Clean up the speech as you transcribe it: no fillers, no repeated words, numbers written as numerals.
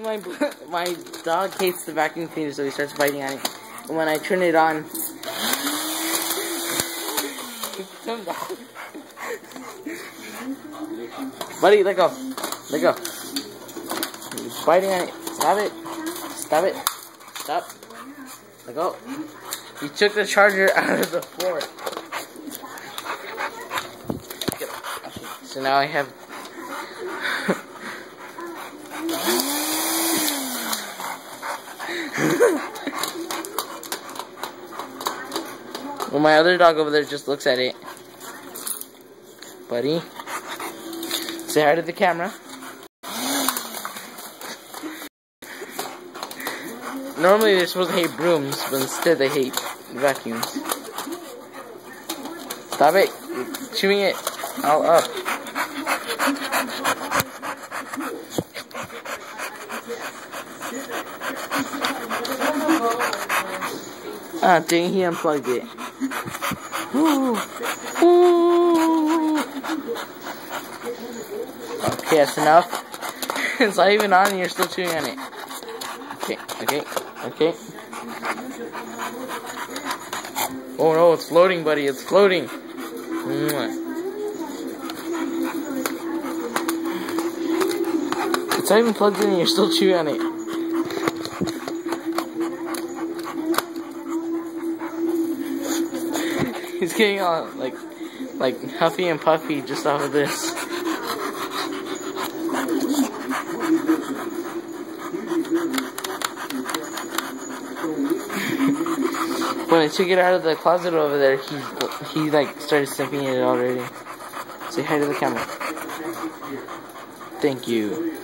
My dog hates the vacuum cleaner, so he starts biting on it. And when I turn it on, buddy, let go, let go. He's biting on it. Stop it. Stop it. Stop. Let go. He took the charger out of the floor. So now I have. Well, my other dog over there just looks at it. Buddy, say hi to the camera. Normally they're supposed to hate brooms, but instead they hate vacuums. Stop it. You're chewing it all up. Ah, dang, he unplugged it. Ooh. Ooh. Okay, that's enough. It's not even on and you're still chewing on it. Okay, okay, okay. Oh no, it's floating, buddy, it's floating. It's not even plugged in and you're still chewing on it. He's getting all like huffy and puffy just off of this. When I took it out of the closet over there, he like started sniffing it already. Say hi to the camera. Thank you.